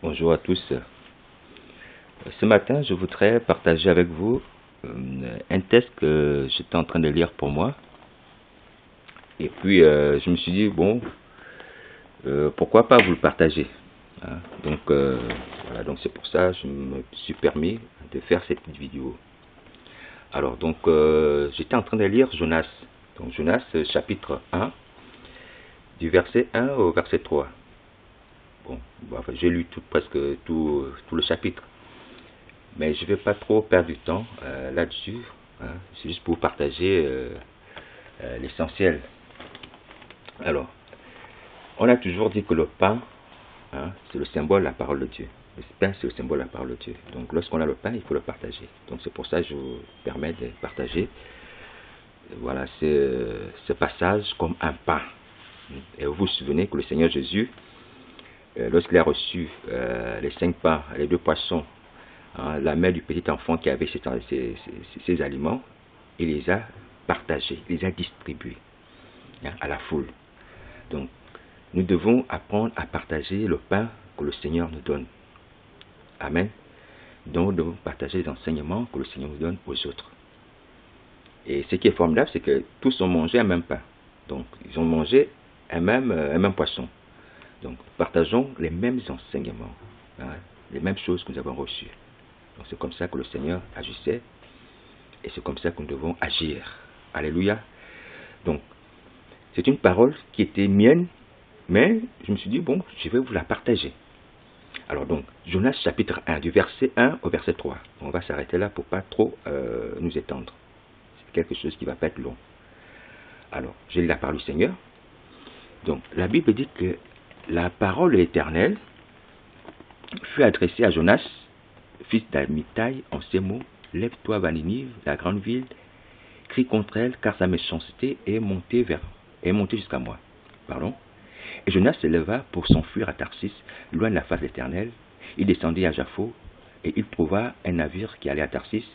Bonjour à tous. Ce matin, je voudrais partager avec vous un texte que j'étais en train de lire pour moi. Et puis, je me suis dit, bon, pourquoi pas vous le partager, hein. Donc, voilà, donc c'est pour ça que je me suis permis de faire cette petite vidéo. Alors, donc, j'étais en train de lire Jonas. Donc, Jonas, chapitre 1, du verset 1 au verset 3. Bon, enfin, j'ai lu presque tout le chapitre. Mais je ne vais pas trop perdre du temps là-dessus, hein. C'est juste pour partager l'essentiel. Alors, on a toujours dit que le pain, hein, c'est le symbole de la parole de Dieu. Le pain, c'est le symbole de la parole de Dieu. Donc, lorsqu'on a le pain, il faut le partager. Donc, c'est pour ça que je vous permets de partager. Voilà, ce passage comme un pain. Et vous vous souvenez que le Seigneur Jésus, lorsqu'il a reçu les 5 pains et les 2 poissons, la main du petit enfant qui avait ces aliments, il les a partagés, il les a distribués à la foule. Donc, nous devons apprendre à partager le pain que le Seigneur nous donne. Amen. Donc, nous devons partager les enseignements que le Seigneur nous donne aux autres. Et ce qui est formidable, c'est que tous ont mangé un même pain. Donc, ils ont mangé un même poisson. Donc, partageons les mêmes enseignements, les mêmes choses que nous avons reçues. Donc, c'est comme ça que le Seigneur agissait. Et c'est comme ça que nous devons agir. Alléluia. Donc, c'est une parole qui était mienne, mais je me suis dit, bon, je vais vous la partager. Alors donc, Jonas chapitre 1, du verset 1 au verset 3. On va s'arrêter là pour pas trop nous étendre. C'est quelque chose qui va pas être long. Alors, j'ai lu la parole du Seigneur. Donc, la Bible dit que la parole de l'Éternel fut adressée à Jonas, fils d'Amitai, en ces mots: lève-toi, va Ninive, la grande ville, crie contre elle, car sa méchanceté est montée jusqu'à moi. Pardon. Et Jonas se leva pour s'enfuir à Tarsis, loin de la face de l'Éternel. Il descendit à Jaffo, et il trouva un navire qui allait à Tarsis.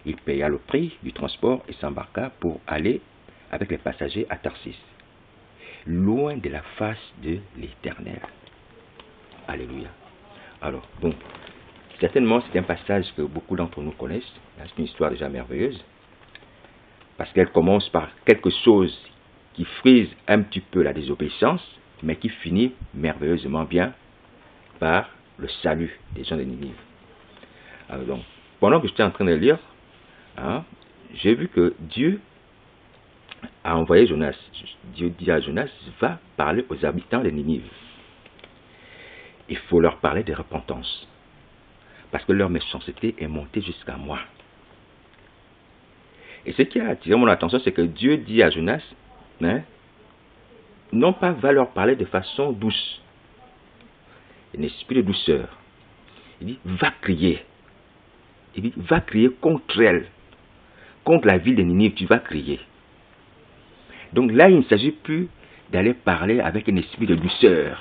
Il paya le prix du transport et s'embarqua pour aller avec les passagers à Tarsis, loin de la face de l'Éternel. Alléluia. Alors, bon, certainement c'est un passage que beaucoup d'entre nous connaissent. C'est une histoire déjà merveilleuse, parce qu'elle commence par quelque chose qui frise un petit peu la désobéissance, mais qui finit merveilleusement bien par le salut des gens de Ninive. Alors donc, pendant que j'étais en train de lire, j'ai vu que Dieu a envoyé Jonas. Dieu dit à Jonas, va parler aux habitants de Ninive. Il faut leur parler de repentance, parce que leur méchanceté est montée jusqu'à moi. Et ce qui a attiré mon attention, c'est que Dieu dit à Jonas, non pas va leur parler de façon douce, un esprit de douceur. Il dit, va crier. Il dit, va crier contre elle, contre la ville de Ninive, tu vas crier. Donc là, il ne s'agit plus d'aller parler avec un esprit de douceur,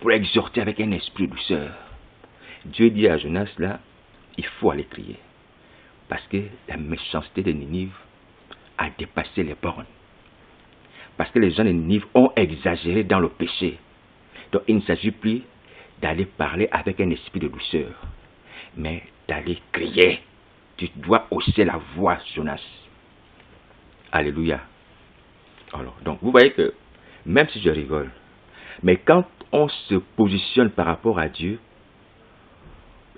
pour exhorter avec un esprit de douceur. Dieu dit à Jonas, là, il faut aller crier, parce que la méchanceté de Ninive a dépassé les bornes. Parce que les gens de Ninive ont exagéré dans le péché. Donc il ne s'agit plus d'aller parler avec un esprit de douceur, mais d'aller crier. Tu dois hausser la voix, Jonas. Alléluia. Alors, donc vous voyez que, même si je rigole, mais quand on se positionne par rapport à Dieu,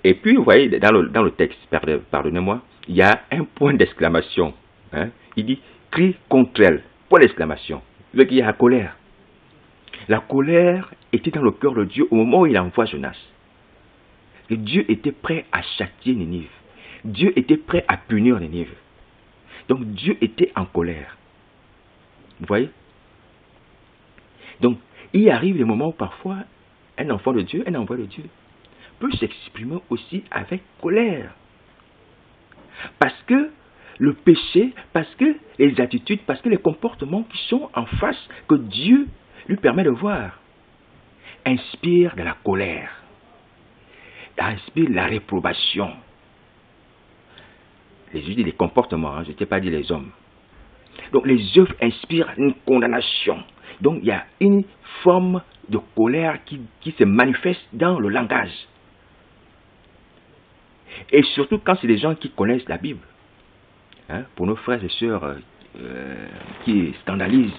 et puis vous voyez dans le texte, pardonnez-moi, il y a un point d'exclamation. Il dit, crie contre elle, point d'exclamation. Il y a la colère. La colère était dans le cœur de Dieu au moment où il envoie Jonas. Et Dieu était prêt à châtier Ninive. Dieu était prêt à punir Ninive. Donc Dieu était en colère. Vous voyez? Donc, il arrive des moments où parfois, un enfant de Dieu, un envoyé de Dieu, peut s'exprimer aussi avec colère. Parce que le péché, parce que les attitudes, parce que les comportements qui sont en face, que Dieu lui permet de voir, inspirent de la colère, inspirent de la réprobation. Je dis les comportements, je ne t'ai pas dit les hommes. Donc les œuvres inspirent une condamnation. Donc il y a une forme de colère qui se manifeste dans le langage. Et surtout quand c'est des gens qui connaissent la Bible. Hein, pour nos frères et sœurs qui scandalisent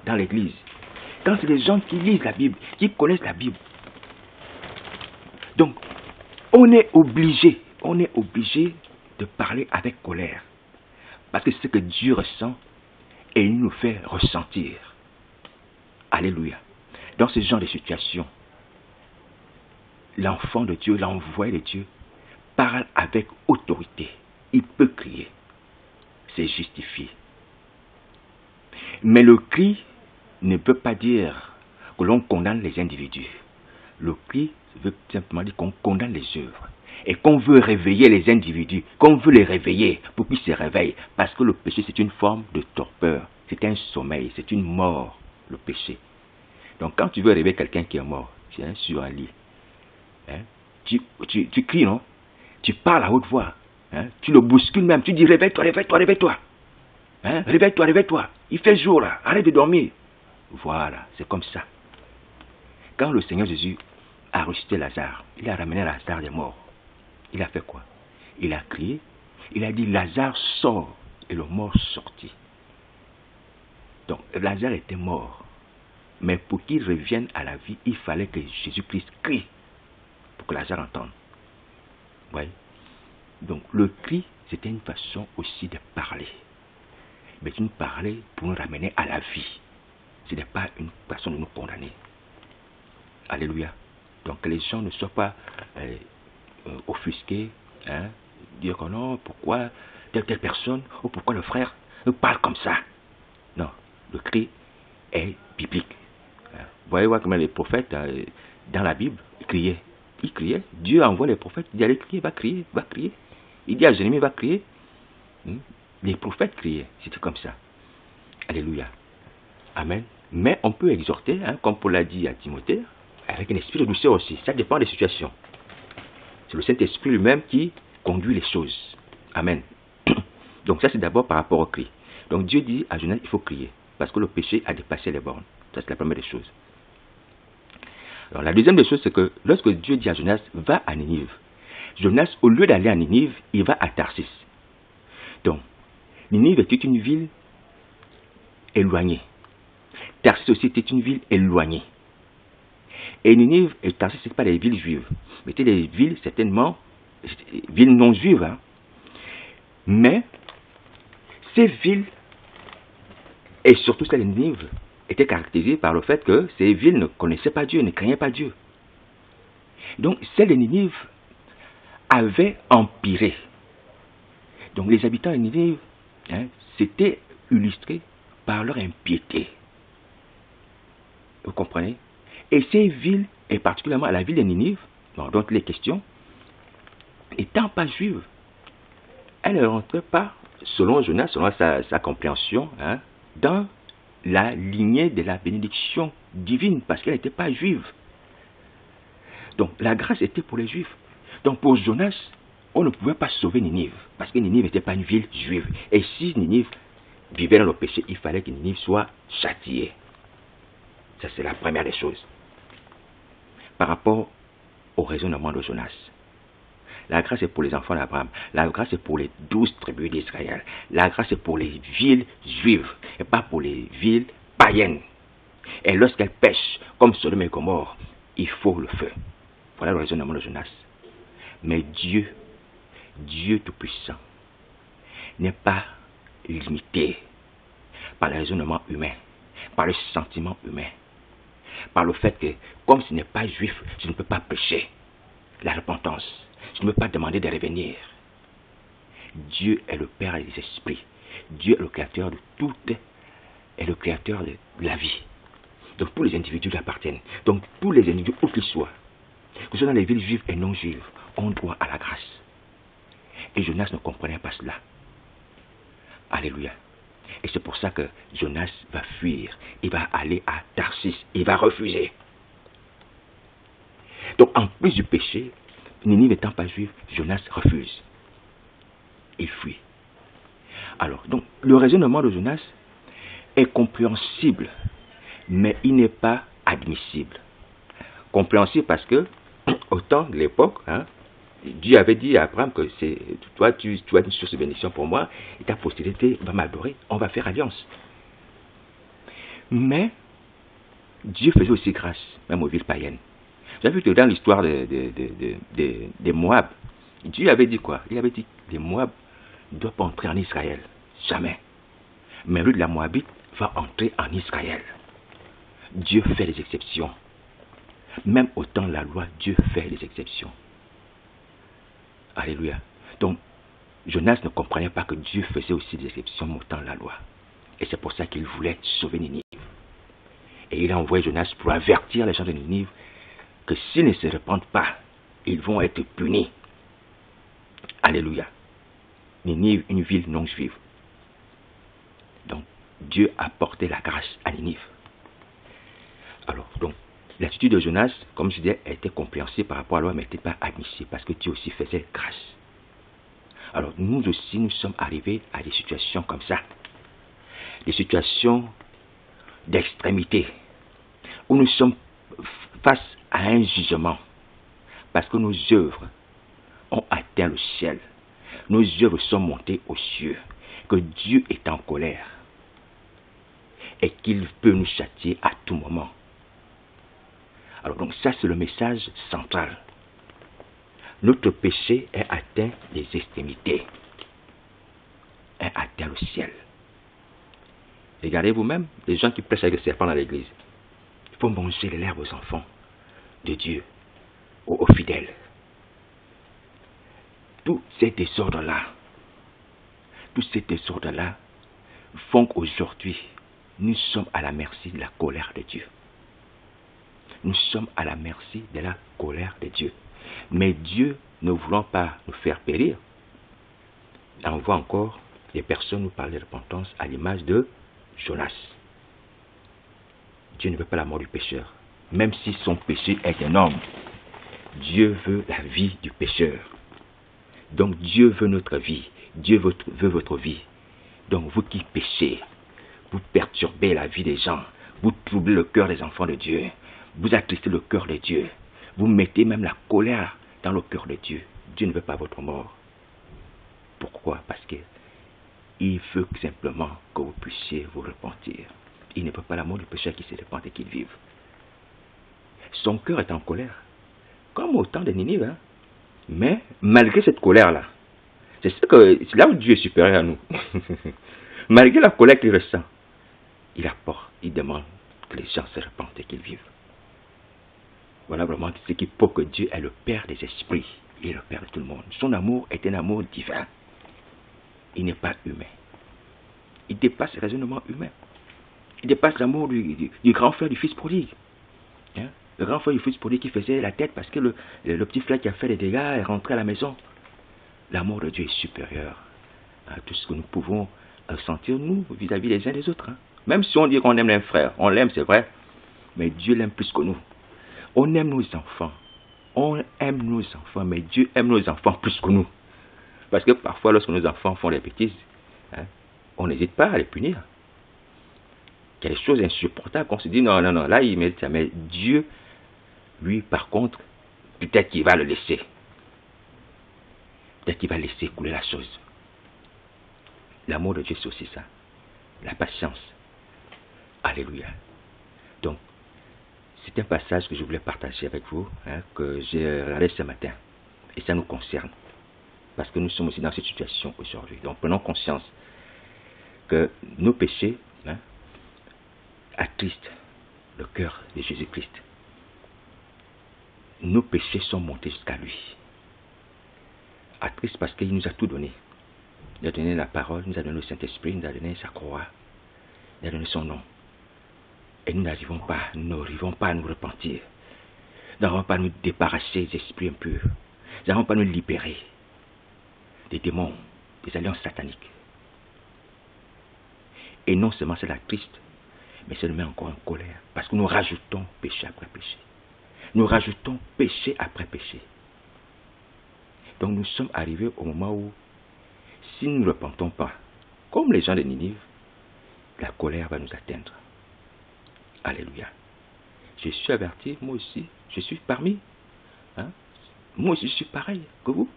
dans l'église. Quand c'est des gens qui lisent la Bible, qui connaissent la Bible. Donc, on est obligé de parler avec colère. Parce que c'est ce que Dieu ressent et il nous fait ressentir. Alléluia. Dans ce genre de situation, l'enfant de Dieu, l'envoyé de Dieu, parle avec autorité. Il peut crier. C'est justifié. Mais le cri ne peut pas dire que l'on condamne les individus. Le cri veut simplement dire qu'on condamne les œuvres. Et qu'on veut réveiller les individus, qu'on veut les réveiller pour qu'ils se réveillent. Parce que le péché, c'est une forme de torpeur. C'est un sommeil, c'est une mort, le péché. Donc quand tu veux réveiller quelqu'un qui est mort, tu es sur un lit. Hein, tu cries, non? Tu parles à haute voix. Hein, tu le bouscules même. Tu dis réveille-toi, réveille-toi, réveille-toi. Hein, réveille-toi, réveille-toi. Il fait jour là. Arrête de dormir. Voilà, c'est comme ça. Quand le Seigneur Jésus a ressuscité Lazare, il a ramené Lazare des morts. Il a fait quoi? Il a crié. Il a dit Lazare sort. Et le mort sortit. Donc Lazare était mort. Mais pour qu'il revienne à la vie, il fallait que Jésus-Christ crie. Pour que Lazare entende. Vous voyez? Donc le cri, c'était une façon aussi de parler. Mais une parler pour nous ramener à la vie. Ce n'est pas une façon de nous condamner. Alléluia. Donc que les gens ne soient pas offusqués, hein, dire que non, pourquoi telle personne, ou pourquoi le frère parle comme ça. Non, le cri est biblique. Vous voyez comment les prophètes, dans la Bible, criaient. Ils criaient. Dieu envoie les prophètes, il dit allez crier, va crier, va crier. Il dit à Jérémie, va crier. Les prophètes criaient, c'était comme ça. Alléluia. Amen. Mais on peut exhorter, hein, comme Paul l'a dit à Timothée, avec un esprit de douceur aussi. Ça dépend des situations. C'est le Saint-Esprit lui-même qui conduit les choses. Amen. Donc ça c'est d'abord par rapport au cri. Donc Dieu dit à Jonas, il faut crier. Parce que le péché a dépassé les bornes. Ça c'est la première des choses. Alors la deuxième des choses, c'est que lorsque Dieu dit à Jonas, va à Ninive. Jonas, au lieu d'aller à Ninive, il va à Tarsis. Donc, Ninive était une ville éloignée. Tarsis aussi était une ville éloignée. Et Ninive et Tarsis, ce n'étaient pas des villes juives, mais c'était des villes certainement, villes non juives. Hein. Mais ces villes, et surtout celle de Ninive, étaient caractérisées par le fait que ces villes ne connaissaient pas Dieu, ne craignaient pas Dieu. Donc celle de Ninive avait empiré. Donc les habitants de Ninive, hein, c'était illustré par leur impiété. Vous comprenez? Et ces villes, et particulièrement la ville de Ninive, dont les questions, étant pas juives, elle ne rentrait pas, selon Jonas, selon sa compréhension, hein, dans la lignée de la bénédiction divine, parce qu'elle n'était pas juive. Donc la grâce était pour les juifs. Donc pour Jonas, on ne pouvait pas sauver Ninive, parce que Ninive n'était pas une ville juive. Et si Ninive vivait dans le péché, il fallait que Ninive soit châtiée. Ça c'est la première des choses. Par rapport au raisonnement de Jonas. La grâce est pour les enfants d'Abraham. La grâce est pour les 12 tribus d'Israël. La grâce est pour les villes juives et pas pour les villes païennes. Et lorsqu'elles pêchent, comme Sodome et Gomorrhe, il faut le feu. Voilà le raisonnement de Jonas. Mais Dieu Tout-Puissant, n'est pas limité par le raisonnement humain, par le sentiment humain, par le fait que, comme ce n'est pas juif, je ne peux pas prêcher la repentance, je ne peux pas demander de revenir. Dieu est le Père des esprits, Dieu est le créateur de tout, est le créateur de la vie. Donc tous les individus lui appartiennent. Donc tous les individus, où qu'ils soient, que ce soit dans les villes juives et non juives, ont droit à la grâce. Et Jonas ne comprenait pas cela. Alléluia. Et c'est pour ça que Jonas va fuir. Il va aller à Tarsis. Il va refuser. Donc en plus du péché, Ninive n'étant pas juif, Jonas refuse. Il fuit. Alors, donc, le raisonnement de Jonas est compréhensible. mais il n'est pas admissible. Compréhensible parce que, au temps de l'époque, hein, Dieu avait dit à Abraham que toi, tu as une source de bénédiction pour moi, et ta postérité va m'adorer, on va faire alliance. Mais, Dieu faisait aussi grâce, même aux villes païennes. Vous avez vu que dans l'histoire des Moab, Dieu avait dit quoi? Il avait dit que les Moab ne doivent pas entrer en Israël. Jamais. Mais lui de la Moabite va entrer en Israël. Dieu fait des exceptions. Même au temps de la loi, Dieu fait des exceptions. Alléluia. Donc, Jonas ne comprenait pas que Dieu faisait aussi des exceptions au temps de la loi. Et c'est pour ça qu'il voulait sauver Ninive. Et il a envoyé Jonas pour avertir les gens de Ninive que s'ils ne se répandent pas, ils vont être punis. Alléluia. Ninive, une ville non juive. Donc, Dieu a porté la grâce à Ninive. Alors, donc, l'attitude de Jonas, comme je disais, était compréhensible par rapport à la loi, mais n'était pas admissible, parce que Dieu aussi faisait grâce. Alors, nous aussi, nous sommes arrivés à des situations comme ça. Des situations d'extrémité, où nous sommes face à un jugement, parce que nos œuvres ont atteint le ciel. Nos œuvres sont montées aux cieux, que Dieu est en colère, et qu'il peut nous châtier à tout moment. Alors donc ça c'est le message central. Notre péché est atteint les extrémités, est atteint le ciel. Regardez vous-même, les gens qui prêchent avec le serpent dans l'église. Il faut manger les lèvres aux enfants de Dieu, aux fidèles. Tous ces désordres-là font qu'aujourd'hui, nous sommes à la merci de la colère de Dieu. Nous sommes à la merci de la colère de Dieu. Mais Dieu, ne voulant pas nous faire périr, envoie encore des personnes nous parler de repentance à l'image de Jonas. Dieu ne veut pas la mort du pécheur. Même si son péché est énorme, Dieu veut la vie du pécheur. Donc Dieu veut notre vie. Dieu veut votre vie. Donc vous qui péchez, vous perturbez la vie des gens, vous troublez le cœur des enfants de Dieu, vous attristez le cœur de Dieu, vous mettez même la colère dans le cœur de Dieu. Dieu ne veut pas votre mort. Pourquoi? Parce qu'il veut simplement que vous puissiez vous repentir. Il ne veut pas la mort du pécheur qui se répand et qu'il vive. Son cœur est en colère, comme au temps de Ninive. Hein? Mais malgré cette colère-là, c'est là où Dieu est supérieur à nous. Malgré la colère qu'il ressent, il apporte, il demande que les gens se répandent et qu'ils vivent. Voilà vraiment ce qui prouve que Dieu est le Père des esprits. Il est le Père de tout le monde. Son amour est un amour divin. Il n'est pas humain. Il dépasse le raisonnement humain. Il dépasse l'amour du grand frère du fils prodigue. Hein? Le grand frère du fils prodigue qui faisait la tête parce que le petit frère qui a fait des dégâts est rentré à la maison. L'amour de Dieu est supérieur à tout ce que nous pouvons ressentir, nous, vis-à-vis les uns des autres. Hein? Même si on dit qu'on aime un frère, on l'aime, c'est vrai, mais Dieu l'aime plus que nous. On aime nos enfants. On aime nos enfants, mais Dieu aime nos enfants plus que nous. Parce que parfois, lorsque nos enfants font des bêtises, hein, on n'hésite pas à les punir. Il y a des choses insupportables qu'on se dit, non, là, il mérite ça. Mais Dieu, lui, par contre, peut-être qu'il va le laisser. Peut-être qu'il va laisser couler la chose. L'amour de Dieu, c'est aussi ça. La patience. Alléluia. Donc, c'est un passage que je voulais partager avec vous, hein, que j'ai regardé ce matin. Et ça nous concerne. Parce que nous sommes aussi dans cette situation aujourd'hui. Donc, prenons conscience que nos péchés, hein, attristent le cœur de Jésus-Christ. Nos péchés sont montés jusqu'à lui. Attristent parce qu'il nous a tout donné. Il nous a donné la parole, il nous a donné le Saint-Esprit, il nous a donné sa croix, il nous a donné son nom. Et nous n'arrivons pas à nous repentir. Nous n'arrivons pas à nous débarrasser des esprits impurs. Nous n'arrivons pas à nous libérer des démons, des alliances sataniques. Et non seulement c'est la triste, mais ça nous met encore en colère. Parce que nous rajoutons péché après péché. Nous rajoutons péché après péché. Donc nous sommes arrivés au moment où, si nous ne repentons pas, comme les gens de Ninive, la colère va nous atteindre. Alléluia. Je suis averti, moi aussi, je suis parmi. Hein? Moi aussi, je suis pareil que vous.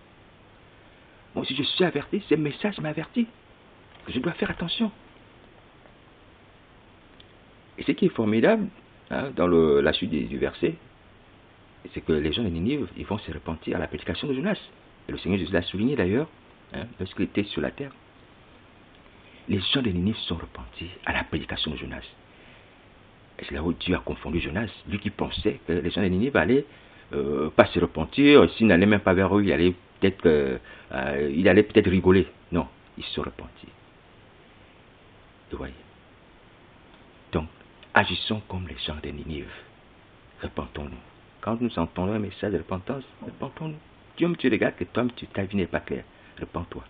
Moi aussi, je suis averti, ce message m'avertit. Je dois faire attention. Et ce qui est formidable, hein, dans la suite du verset, c'est que les gens de Ninive, ils vont se repentir à la prédication de Jonas. Et le Seigneur Jésus l'a souligné d'ailleurs, hein, lorsqu'il était sur la terre. Les gens de Ninive sont repentis à la prédication de Jonas. Et c'est là où Dieu a confondu Jonas. Lui qui pensait que les gens de Ninive allaient pas se repentir, s'il n'allait même pas vers eux, il allait peut-être rigoler. Non, ils se sont repentis. Vous voyez. Donc, agissons comme les gens de Ninive. Repentons-nous. Quand nous entendons un message de repentance, repentons-nous. Dieu me regarde que toi, ta vie n'est pas claire. Repends-toi.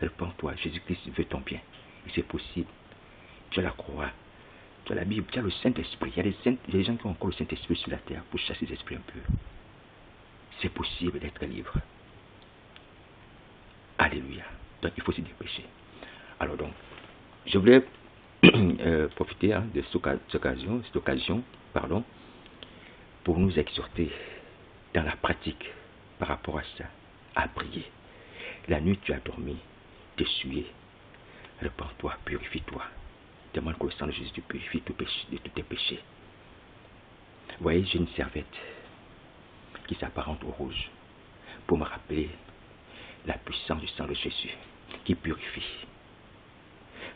Repends-toi. Jésus-Christ veut ton bien. Et c'est possible. Tu as la croix. Tu as la Bible. Tu as le Saint-Esprit. Il y a des gens qui ont encore le Saint-Esprit sur la terre pour chasser les esprits impurs. C'est possible d'être libre. Alléluia. Donc, il faut se dépêcher. Alors donc, je voulais profiter de cette occasion, pour nous exhorter dans la pratique par rapport à ça, à prier. La nuit tu as dormi, t'essuyer, repens-toi, purifie-toi. Demande que le sang de Jésus te purifie de tous tes péchés. Vous voyez, j'ai une serviette qui s'apparente au rouge pour me rappeler la puissance du sang de Jésus qui purifie.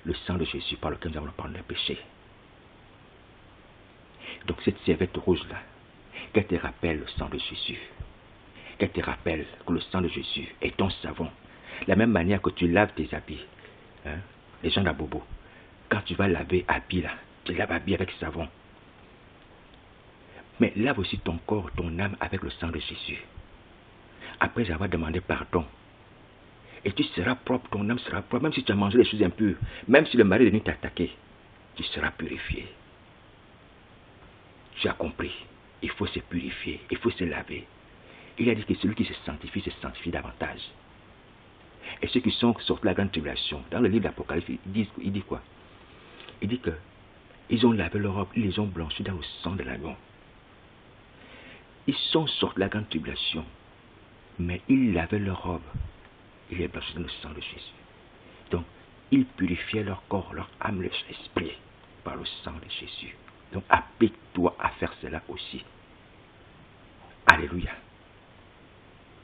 Le sang de Jésus par lequel nous avons le pardon des péchés. Donc cette serviette rouge-là, qu'elle te rappelle le sang de Jésus. Qu'elle te rappelle que le sang de Jésus est ton savon. De la même manière que tu laves tes habits. Hein, les gens d'Abobo. Quand tu vas laver habits là, tu laves habits avec savon. Mais lave aussi ton corps, ton âme avec le sang de Jésus. Après avoir demandé pardon. Et tu seras propre, ton âme sera propre. Même si tu as mangé des choses impures. Même si le mari est venu t'attaquer. Tu seras purifié. Tu as compris. Il faut se purifier, il faut se laver. Il a dit que celui qui se sanctifie davantage. Et ceux qui sont sortis de la grande tribulation, dans le livre d'Apocalypse, il dit quoi? Il dit que ils ont lavé leur robe, ils les ont blanchis dans le sang de l'agneau. Ils sont sortis de la grande tribulation, mais ils lavaient leur robe, ils les blanchis dans le sang de Jésus. Donc, ils purifiaient leur corps, leur âme, leur esprit par le sang de Jésus. Donc, applique-toi à faire cela aussi. Alléluia.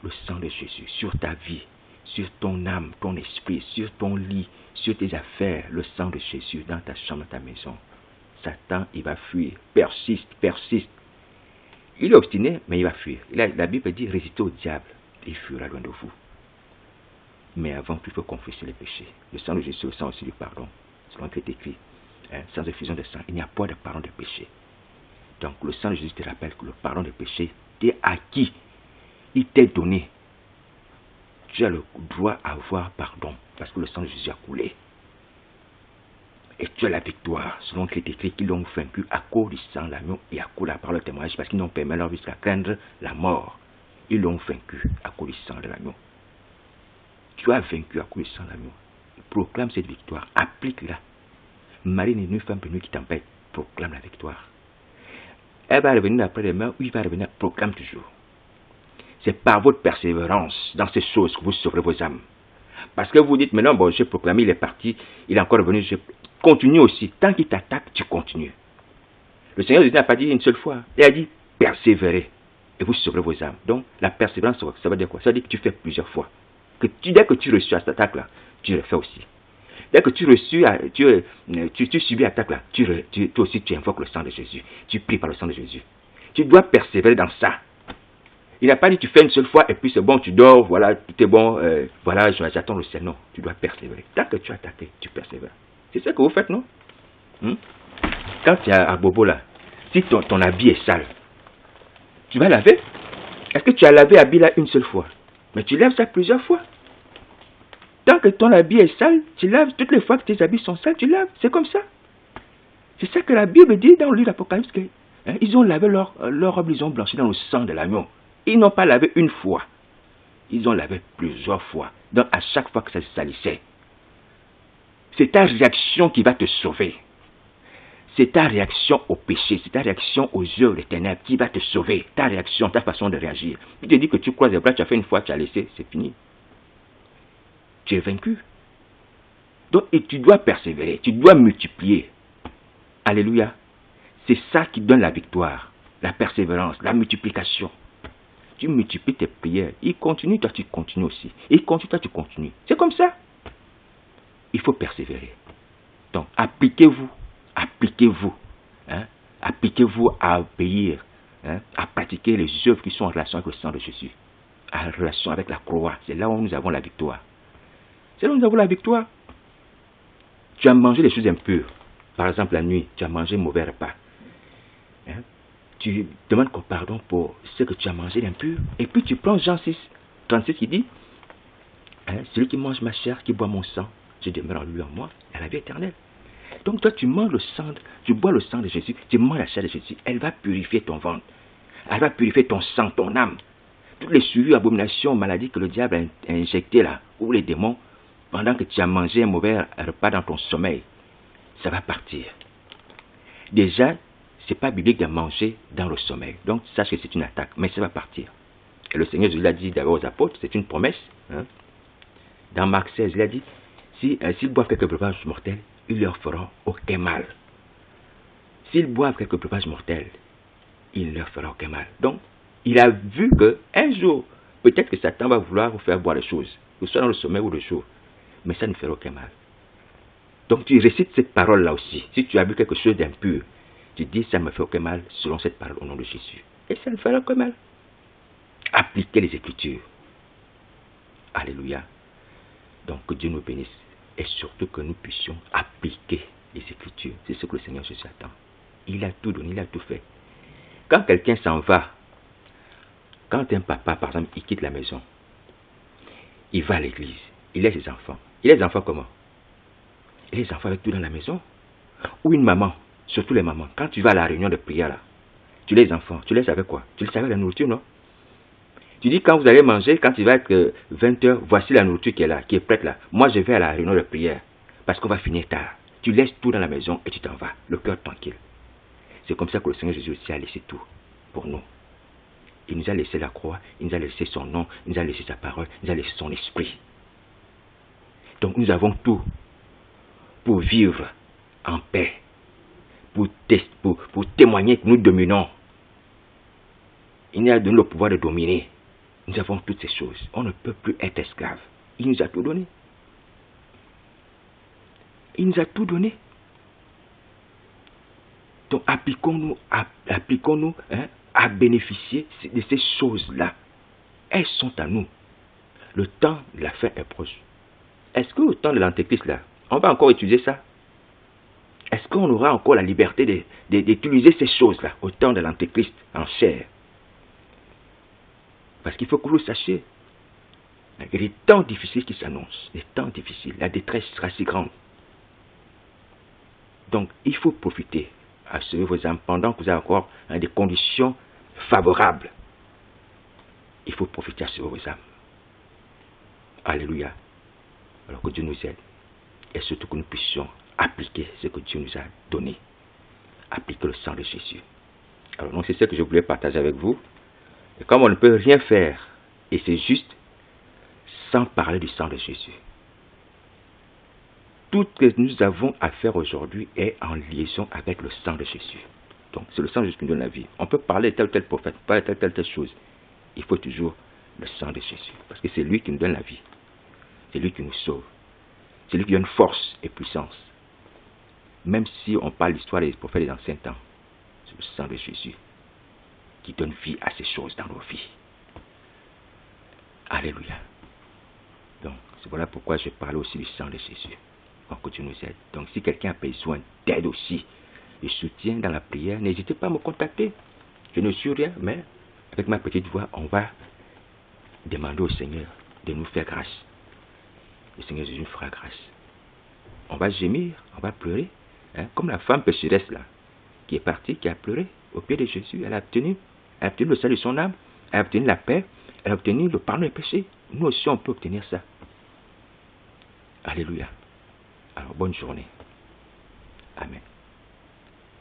Le sang de Jésus sur ta vie, sur ton âme, ton esprit, sur ton lit, sur tes affaires, le sang de Jésus dans ta chambre, dans ta maison. Satan, il va fuir. Persiste, persiste. Il est obstiné, mais il va fuir. La Bible dit, résistez au diable, il fuira loin de vous. Mais avant, il faut confesser les péchés. Le sang de Jésus, le sang aussi du pardon. Selon ce qui est écrit. Sans effusion de sang, il n'y a pas de pardon de péché. Donc le sang de Jésus te rappelle que le pardon de péché t'est acquis. Il t'est donné. Tu as le droit à avoir pardon parce que le sang de Jésus a coulé. Et tu as la victoire, selon ce qui est écrit, qu'ils l'ont vaincu à cause du sang de l'agneau et à cause de la parole de témoignage, parce qu'ils n'ont pas aimé leur vie jusqu'à craindre la mort. Ils l'ont vaincu à cause du sang de l'agneau. Tu as vaincu à cause du sang de l'agneau. Proclame cette victoire, applique-la. Marie n'est une femme bénie qui t'empêche, proclame la victoire. Elle va revenir après-demain, ou il va revenir, proclame toujours. C'est par votre persévérance dans ces choses que vous sauverez vos âmes. Parce que vous dites, maintenant, bon, j'ai proclamé, il est parti, il est encore revenu, je continue aussi. Tant qu'il t'attaque, tu continues. Le Seigneur n'a pas dit une seule fois, il a dit, persévérez, et vous sauverez vos âmes. Donc, la persévérance, ça veut dire quoi? Ça veut dire que tu fais plusieurs fois. Dès que tu reçois cette attaque-là, tu le fais aussi. Dès que tu subis l'attaque là, toi aussi tu invoques le sang de Jésus. Tu pries par le sang de Jésus. Tu dois persévérer dans ça. Il n'a pas dit tu fais une seule fois et puis c'est bon, tu dors, voilà, tout est bon, voilà, j'attends le ciel. Non, tu dois persévérer. Tant que tu as attaqué, tu persévères. C'est ce que vous faites, non? Quand tu es à Bobo là, si ton habit est sale, tu vas laver. Est-ce que tu as lavé l'habit là une seule fois? Mais tu lèves ça plusieurs fois. Tant que ton habit est sale, tu laves. Toutes les fois que tes habits sont sales, tu laves. C'est comme ça. C'est ça que la Bible dit dans le livre d'Apocalypse. Ils ont lavé leur robe, ils ont blanchi dans le sang de l'agneau. Ils n'ont pas lavé une fois. Ils ont lavé plusieurs fois. Donc à chaque fois que ça se salissait. C'est ta réaction qui va te sauver. C'est ta réaction au péché, c'est ta réaction aux œuvres des ténèbres qui va te sauver. Ta réaction, ta façon de réagir. Tu te dis que tu croises les bras, tu as fait une fois, tu as laissé, c'est fini. Tu es vaincu. Donc, et tu dois persévérer, tu dois multiplier. Alléluia. C'est ça qui donne la victoire, la persévérance, la multiplication. Tu multiplies tes prières. Il continue, toi tu continues aussi. Il continue, toi tu continues. C'est comme ça. Il faut persévérer. Donc, appliquez-vous. Appliquez-vous. Hein? Appliquez-vous à obéir. Hein? À pratiquer les œuvres qui sont en relation avec le sang de Jésus. En relation avec la croix. C'est là où nous avons la victoire. C'est là où nous avons la victoire. Tu as mangé des choses impures. Par exemple, la nuit, tu as mangé un mauvais repas. Hein? Tu demandes pardon pour ce que tu as mangé d'impur. Et puis tu prends Jean 6, 36 qui dit, hein, celui qui mange ma chair, qui boit mon sang, je demeure en lui en moi, à la vie éternelle. Donc toi tu manges le sang, tu bois le sang de Jésus, tu manges la chair de Jésus. Elle va purifier ton ventre. Elle va purifier ton sang, ton âme. Toutes les souillures, abominations, maladies que le diable a injectées là, ou les démons, pendant que tu as mangé un mauvais repas dans ton sommeil, ça va partir. Déjà, c'est pas biblique de manger dans le sommeil. Donc, sache que c'est une attaque, mais ça va partir. Et le Seigneur Jésus l'a dit d'abord aux apôtres, c'est une promesse. Hein. Dans Marc 16, il a dit, s'ils boivent quelques breuvages mortels, ils leur feront aucun mal. S'ils boivent quelques breuvages mortels, il ne leur fera aucun mal. Donc, il a vu qu'un jour, peut-être que Satan va vouloir vous faire boire des choses, que ce soit dans le sommeil ou le jour, mais ça ne fera aucun mal. Donc, tu récites cette parole-là aussi. Si tu as vu quelque chose d'impur, tu dis, ça ne me fait aucun mal, selon cette parole, au nom de Jésus. Et ça ne fera aucun mal. Appliquez les Écritures. Alléluia. Donc, que Dieu nous bénisse. Et surtout que nous puissions appliquer les Écritures. C'est ce que le Seigneur Jésus attend. Il a tout donné, il a tout fait. Quand quelqu'un s'en va, quand un papa, par exemple, il quitte la maison, il va à l'église, il laisse ses enfants. Il laisse les enfants comment? Il laisse les enfants avec tout dans la maison. Ou une maman, surtout les mamans, quand tu vas à la réunion de prière là, tu laisses les enfants, tu laisses avec quoi? Tu laisses avec la nourriture, non? Tu dis quand vous allez manger, quand il va être 20h, voici la nourriture qui est là, qui est prête là. Moi je vais à la réunion de prière, parce qu'on va finir tard. Tu laisses tout dans la maison et tu t'en vas, le cœur tranquille. C'est comme ça que le Seigneur Jésus aussi a laissé tout pour nous. Il nous a laissé la croix, il nous a laissé son nom, il nous a laissé sa parole, il nous a laissé son esprit. Donc nous avons tout pour vivre en paix, pour témoigner que nous dominons. Il nous a donné le pouvoir de dominer. Nous avons toutes ces choses. On ne peut plus être esclave. Il nous a tout donné. Il nous a tout donné. Donc appliquons-nous à bénéficier de ces choses-là. Elles sont à nous. Le temps de la fin est proche. Est-ce que au temps de l'Antéchrist, là, on va encore utiliser ça? Est-ce qu'on aura encore la liberté d'utiliser ces choses-là au temps de l'Antéchrist en chair? Parce qu'il faut que vous le sachiez. Il y a des temps difficiles qui s'annoncent. Des temps difficiles. La détresse sera si grande. Donc, il faut profiter à sauver vos âmes pendant que vous avez encore des conditions favorables. Il faut profiter à sauver vos âmes. Alléluia. Alors que Dieu nous aide. Et surtout que nous puissions appliquer ce que Dieu nous a donné. Appliquer le sang de Jésus. Alors, donc, c'est ce que je voulais partager avec vous. Et comme on ne peut rien faire, et c'est juste, sans parler du sang de Jésus. Tout ce que nous avons à faire aujourd'hui est en liaison avec le sang de Jésus. Donc, c'est le sang de Jésus qui nous donne la vie. On peut parler de tel ou tel prophète, parler de telle chose. Il faut toujours le sang de Jésus. Parce que c'est lui qui nous donne la vie. C'est lui qui nous sauve. C'est lui qui donne force et puissance. Même si on parle de l'histoire des prophètes des anciens temps, c'est le sang de Jésus qui donne vie à ces choses dans nos vies. Alléluia. Donc, c'est voilà pourquoi je parle aussi du sang de Jésus. Donc, que Dieu nous aide. Donc, si quelqu'un a besoin d'aide aussi, de soutien dans la prière, n'hésitez pas à me contacter. Je ne suis rien, mais avec ma petite voix, on va demander au Seigneur de nous faire grâce. Le Seigneur Jésus nous fera grâce. On va gémir, on va pleurer, hein, comme la femme pécheresse là, qui est partie, qui a pleuré au pied de Jésus. Elle a obtenu le salut de son âme, elle a obtenu la paix, elle a obtenu le pardon des péchés. Nous aussi, on peut obtenir ça. Alléluia. Alors, bonne journée. Amen.